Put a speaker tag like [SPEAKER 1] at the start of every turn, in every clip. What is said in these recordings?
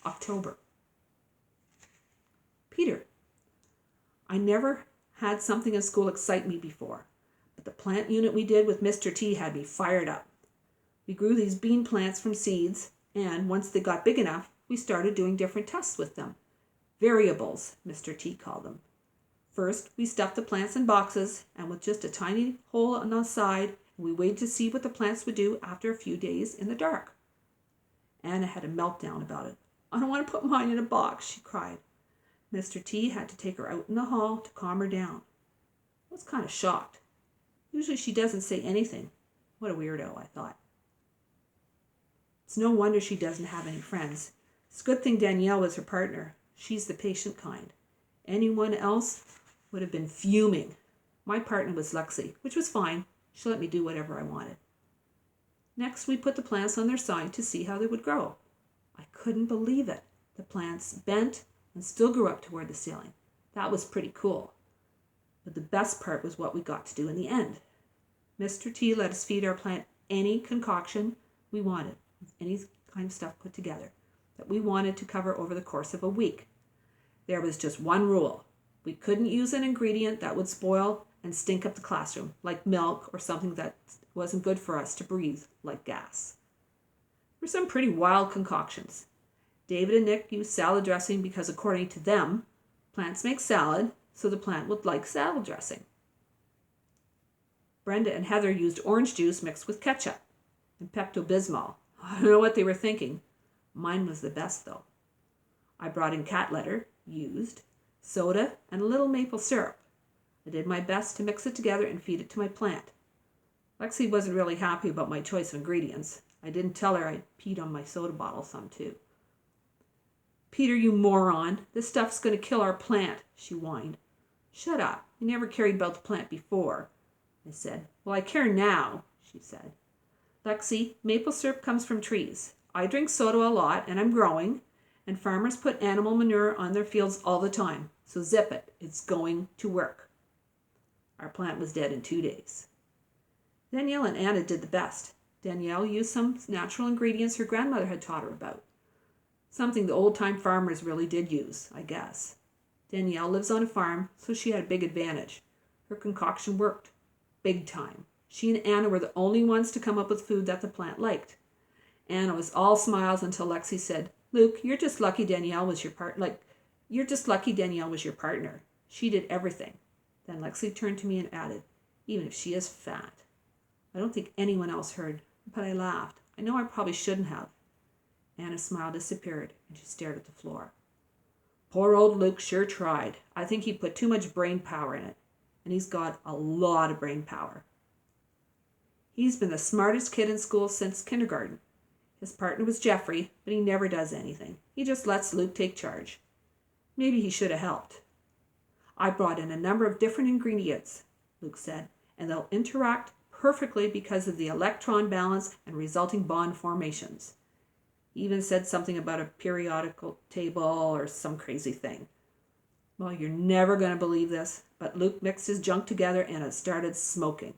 [SPEAKER 1] October. Peter, I never had something in school excite me before, but the plant unit we did with Mr. T had me fired up. We grew these bean plants from seeds, and once they got big enough, we started doing different tests with them. Variables, Mr. T called them. First, we stuffed the plants in boxes, and with just a tiny hole on the side, we waited to see what the plants would do after a few days in the dark. Anna had a meltdown about it. I don't want to put mine in a box, she cried. Mr. T had to take her out in the hall to calm her down. I was kind of shocked. Usually she doesn't say anything. What a weirdo, I thought. It's no wonder she doesn't have any friends. It's a good thing Danielle was her partner. She's the patient kind. Anyone else would have been fuming. My partner was Lexi, which was fine. She let me do whatever I wanted. Next, we put the plants on their side to see how they would grow. I couldn't believe it. The plants bent and still grew up toward the ceiling. That was pretty cool. But the best part was what we got to do in the end. Mr. T let us feed our plant any concoction we wanted, any kind of stuff put together, that we wanted to cover over the course of a week. There was just one rule. We couldn't use an ingredient that would spoil and stink up the classroom, like milk or something that wasn't good for us to breathe, like gas. There were some pretty wild concoctions. David and Nick used salad dressing because, according to them, plants make salad, so the plant would like salad dressing. Brenda and Heather used orange juice mixed with ketchup and Pepto-Bismol. I don't know what they were thinking. Mine was the best, though. I brought in cat litter, used, soda, and a little maple syrup. I did my best to mix it together and feed it to my plant. Lexi wasn't really happy about my choice of ingredients. I didn't tell her I'd peed on my soda bottle some too. Peter, you moron. This stuff's going to kill our plant, she whined. Shut up. You never cared about the plant before, I said. Well, I care now, she said. Lexi, maple syrup comes from trees. I drink soda a lot, and I'm growing, and farmers put animal manure on their fields all the time. So zip it. It's going to work. Our plant was dead in 2 days. Danielle and Anna did the best. Danielle used some natural ingredients her grandmother had taught her about. Something the old-time farmers really did use, I guess. Danielle lives on a farm, so she had a big advantage. Her concoction worked. Big time. She and Anna were the only ones to come up with food that the plant liked. Anna was all smiles until Lexi said, Luke, you're just lucky Danielle was your partner. She did everything. Then Lexi turned to me and added, even if she is fat. I don't think anyone else heard, but I laughed. I know I probably shouldn't have. Anna's smile disappeared, and she stared at the floor. Poor old Luke sure tried. I think he put too much brain power in it, and he's got a lot of brain power. He's been the smartest kid in school since kindergarten. His partner was Jeffrey, but he never does anything. He just lets Luke take charge. Maybe he should have helped. I brought in a number of different ingredients, Luke said, and they'll interact perfectly because of the electron balance and resulting bond formations. He even said something about a periodical table or some crazy thing. Well, you're never going to believe this, but Luke mixed his junk together and it started smoking.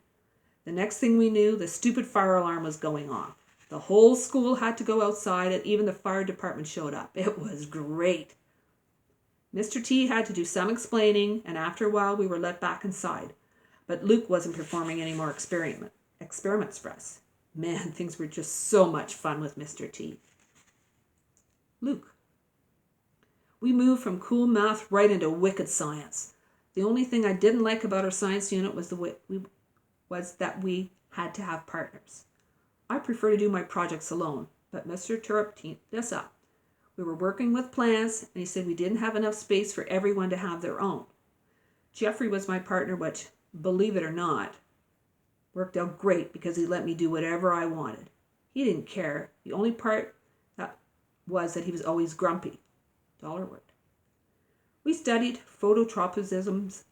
[SPEAKER 1] The next thing we knew, the stupid fire alarm was going off. The whole school had to go outside, and even the fire department showed up. It was great. Mr. T had to do some explaining, and after a while we were let back inside. But Luke wasn't performing any more experiments for us. Man, things were just so much fun with Mr. T. Luke. We moved from cool math right into wicked science. The only thing I didn't like about our science unit was that we had to have partners. I prefer to do my projects alone, but Mr. Terupt teamed us up. We were working with plants, and he said we didn't have enough space for everyone to have their own. Jeffrey was my partner, which, believe it or not, worked out great because he let me do whatever I wanted. He didn't care. The only part that was that he was always grumpy. Dollar word. We studied phototropisms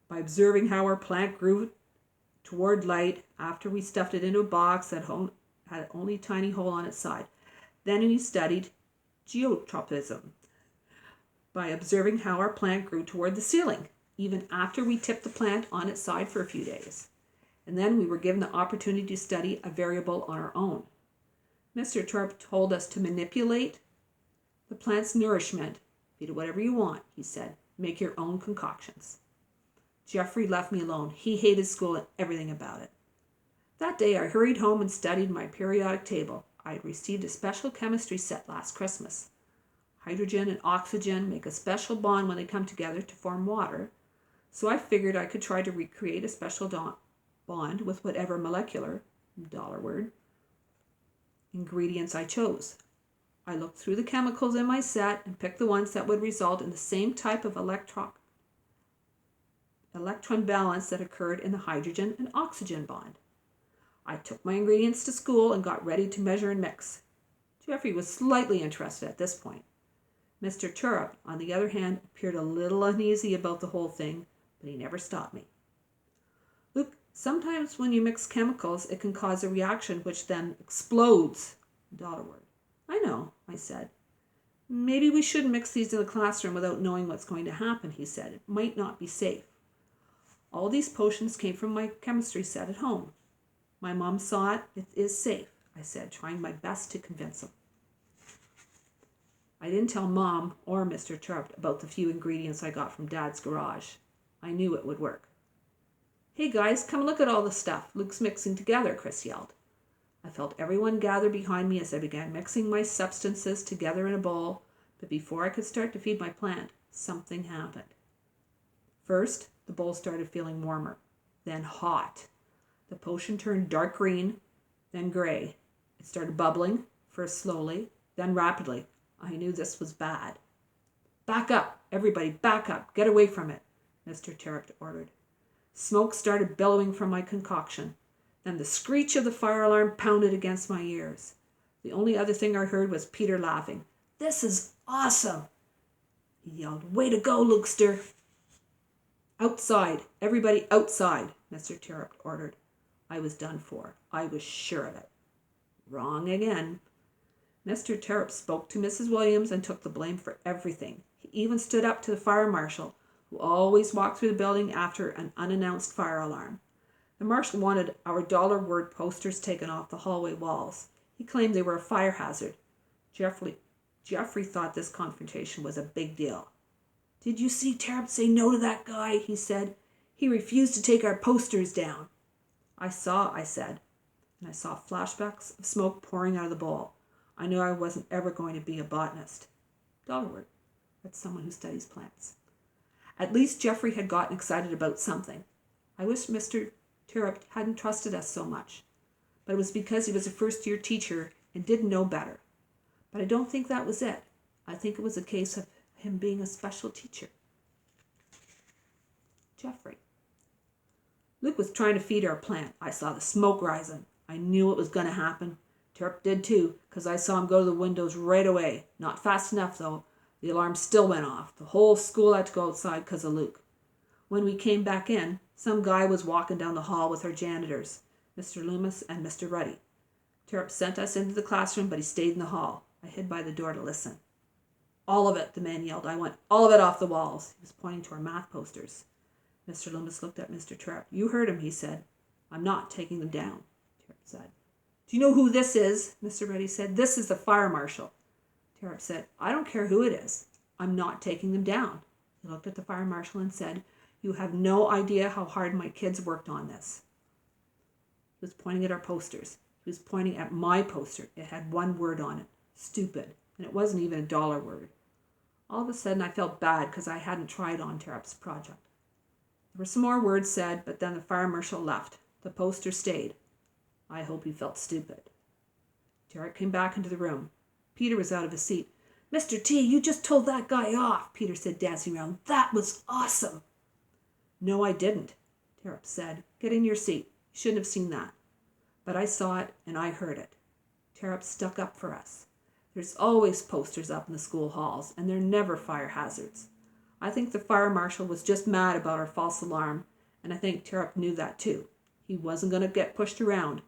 [SPEAKER 1] by observing how our plant grew toward light after we stuffed it into a box that had only a tiny hole on its side. Then we studied geotropism by observing how our plant grew toward the ceiling, even after we tipped the plant on its side for a few days. And then we were given the opportunity to study a variable on our own. Mr. Terupt told us to manipulate the plant's nourishment. Feed it whatever you want, he said. Make your own concoctions. Jeffrey left me alone. He hated school and everything about it. That day I hurried home and studied my periodic table. I had received a special chemistry set last Christmas. Hydrogen and oxygen make a special bond when they come together to form water, so I figured I could try to recreate a special bond with whatever molecular, $word, ingredients I chose. I looked through the chemicals in my set and picked the ones that would result in the same type of electron balance that occurred in the hydrogen and oxygen bond. I took my ingredients to school and got ready to measure and mix. Jeffrey was slightly interested at this point. Mr. Terupt, on the other hand, appeared a little uneasy about the whole thing, but he never stopped me. Luke, sometimes when you mix chemicals, it can cause a reaction which then explodes. $word. I know, I said. Maybe we shouldn't mix these in the classroom without knowing what's going to happen, he said. It might not be safe. All these potions came from my chemistry set at home. My mom saw it. It is safe, I said, trying my best to convince him. I didn't tell Mom or Mr. Terupt about the few ingredients I got from Dad's garage. I knew it would work. Hey guys, come look at all the stuff Luke's mixing together, Chris yelled. I felt everyone gather behind me as I began mixing my substances together in a bowl, but before I could start to feed my plant, something happened. First, the bowl started feeling warmer, then hot. The potion turned dark green, then gray. It started bubbling, first slowly, then rapidly. I knew this was bad. Back up, everybody, back up, get away from it, Mr. Terupt ordered. Smoke started billowing from my concoction. Then the screech of the fire alarm pounded against my ears. The only other thing I heard was Peter laughing. This is awesome, he yelled. Way to go, Lukester. Outside, everybody outside, Mr. Terupt ordered. I was done for. I was sure of it. Wrong again. Mr. Terupt spoke to Mrs. Williams and took the blame for everything. He even stood up to the fire marshal, who always walked through the building after an unannounced fire alarm. The marshal wanted our $word posters taken off the hallway walls. He claimed they were a fire hazard. Jeffrey thought this confrontation was a big deal. Did you see Terupt say no to that guy? He said. He refused to take our posters down. I saw, I said, and I saw flashbacks of smoke pouring out of the bowl. I knew I wasn't ever going to be a botanist. $word. That's someone who studies plants. At least Jeffrey had gotten excited about something. I wish Mr. Terupt hadn't trusted us so much, but it was because he was a first-year teacher and didn't know better. But I don't think that was it. I think it was a case of him being a special teacher. Jeffrey. Luke was trying to feed our plant. I saw the smoke rising. I knew it was going to happen. Terupt did too, because I saw him go to the windows right away. Not fast enough, though. The alarm still went off. The whole school had to go outside because of Luke. When we came back in, some guy was walking down the hall with our janitors, Mr. Loomis and Mr. Ruddy. Terupt sent us into the classroom, but he stayed in the hall. I hid by the door to listen. All of it, the man yelled. I want all of it off the walls. He was pointing to our math posters. Mr. Loomis looked at Mr. Terupt. You heard him, he said. I'm not taking them down, Terupt said. Do you know who this is? Mr. Ruddy said. This is the fire marshal. Terupt said, I don't care who it is. I'm not taking them down. He looked at the fire marshal and said, you have no idea how hard my kids worked on this. He was pointing at our posters. He was pointing at my poster. It had one word on it, stupid, and it wasn't even a $word. All of a sudden, I felt bad because I hadn't tried on Terupt's project. There were some more words said, but then the fire marshal left. The poster stayed. I hope he felt stupid. Terupt came back into the room. Peter was out of his seat. Mr. T, you just told that guy off, Peter said, dancing around. That was awesome. No, I didn't, Terupt said. Get in your seat. You shouldn't have seen that. But I saw it and I heard it. Terupt stuck up for us. There's always posters up in the school halls, and they're never fire hazards. I think the fire marshal was just mad about our false alarm, and I think Terupt knew that too. He wasn't going to get pushed around.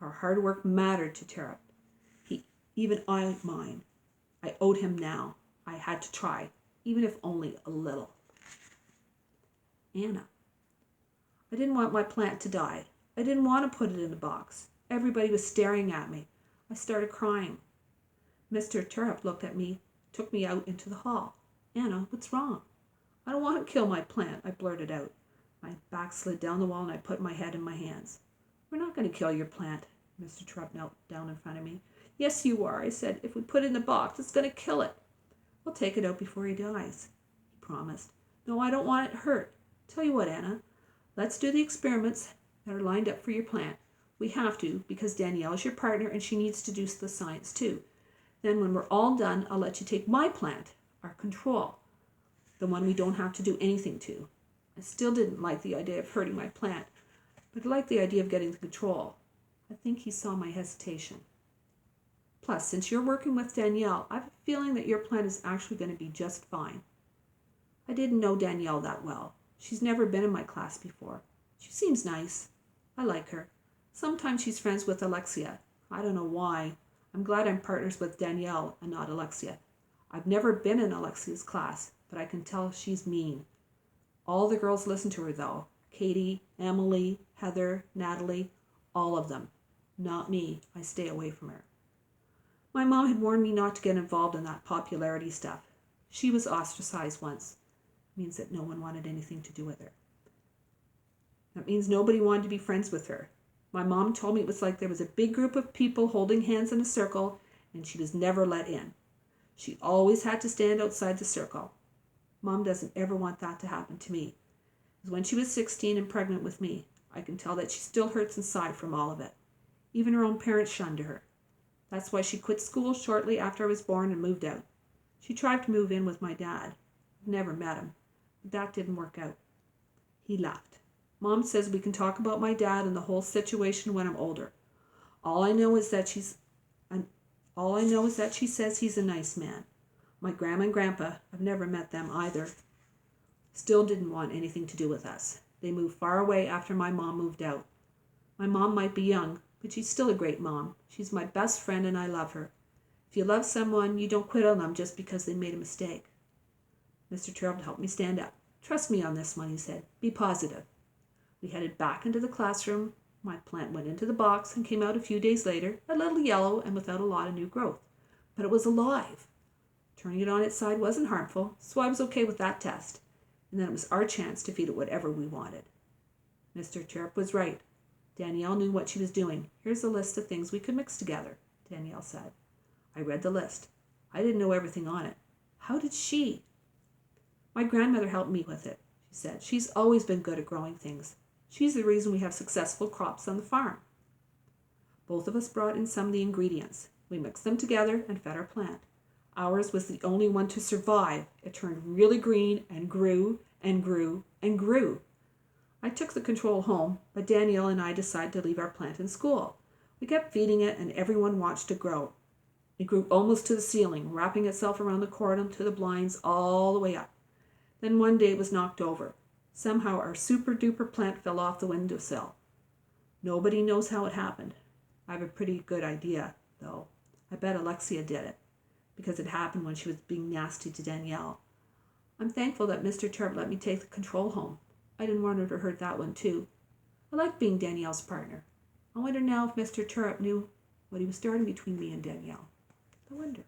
[SPEAKER 1] Our hard work mattered to Terupt. Even mine. I owed him now. I had to try, even if only a little. Anna. I didn't want my plant to die. I didn't want to put it in a box. Everybody was staring at me. I started crying. Mr. Terupt looked at me. took me out into the hall. Anna, what's wrong? I don't want to kill my plant, I blurted out. My back slid down the wall and I put my head in my hands. We're not going to kill your plant. Mr. Terupt knelt down in front of me. Yes, you are, I said. If we put it in the box, it's going to kill it. We'll take it out before he dies, he promised. No, I don't want it hurt. Tell you what, Anna, let's do the experiments that are lined up for your plant. We have to, because Danielle is your partner and she needs to do the science too. Then when we're all done, I'll let you take my plant, our control, the one we don't have to do anything to. I still didn't like the idea of hurting my plant, but I liked the idea of getting the control. I think he saw my hesitation. Plus, since you're working with Danielle, I have a feeling that your plant is actually going to be just fine. I didn't know Danielle that well. She's never been in my class before. She seems nice. I like her. Sometimes she's friends with Alexia. I don't know why. I'm glad I'm partners with Danielle and not Alexia. I've never been in Alexia's class, but I can tell she's mean. All the girls listen to her, though. Katie, Emily, Heather, Natalie, all of them. Not me. I stay away from her. My mom had warned me not to get involved in that popularity stuff. She was ostracized once. It means that no one wanted anything to do with her. That means nobody wanted to be friends with her. My mom told me it was like there was a big group of people holding hands in a circle, and she was never let in. She always had to stand outside the circle. Mom doesn't ever want that to happen to me. Because when she was 16 and pregnant with me, I can tell that she still hurts inside from all of it. Even her own parents shunned her. That's why she quit school shortly after I was born and moved out. She tried to move in with my dad. I've never met him, but that didn't work out. He left. Mom says we can talk about my dad and the whole situation when I'm older. All I know is that she says he's a nice man. My grandma and grandpa, I've never met them either, still didn't want anything to do with us. They moved far away after my mom moved out. My mom might be young, but she's still a great mom. She's my best friend and I love her. If you love someone, you don't quit on them just because they made a mistake. Mr. Terupt helped me stand up. Trust me on this one, he said. Be positive. We headed back into the classroom. My plant went into the box and came out a few days later, a little yellow and without a lot of new growth. But it was alive. Turning it on its side wasn't harmful, so I was okay with that test. And then it was our chance to feed it whatever we wanted. Mr. Terupt was right. Danielle knew what she was doing. Here's a list of things we could mix together, Danielle said. I read the list. I didn't know everything on it. How did she? My grandmother helped me with it, she said. She's always been good at growing things. She's the reason we have successful crops on the farm. Both of us brought in some of the ingredients. We mixed them together and fed our plant. Ours was the only one to survive. It turned really green and grew and grew and grew. I took the control home, but Danielle and I decided to leave our plant in school. We kept feeding it and everyone watched it grow. It grew almost to the ceiling, wrapping itself around the cordon to the blinds all the way up. Then one day it was knocked over. Somehow our super-duper plant fell off the windowsill. Nobody knows how it happened. I have a pretty good idea, though. I bet Alexia did it, because it happened when she was being nasty to Danielle. I'm thankful that Mr. Terupt let me take the control home. I didn't want her to hurt that one, too. I liked being Danielle's partner. I wonder now if Mr. Terupt knew what he was starting between me and Danielle. I wonder.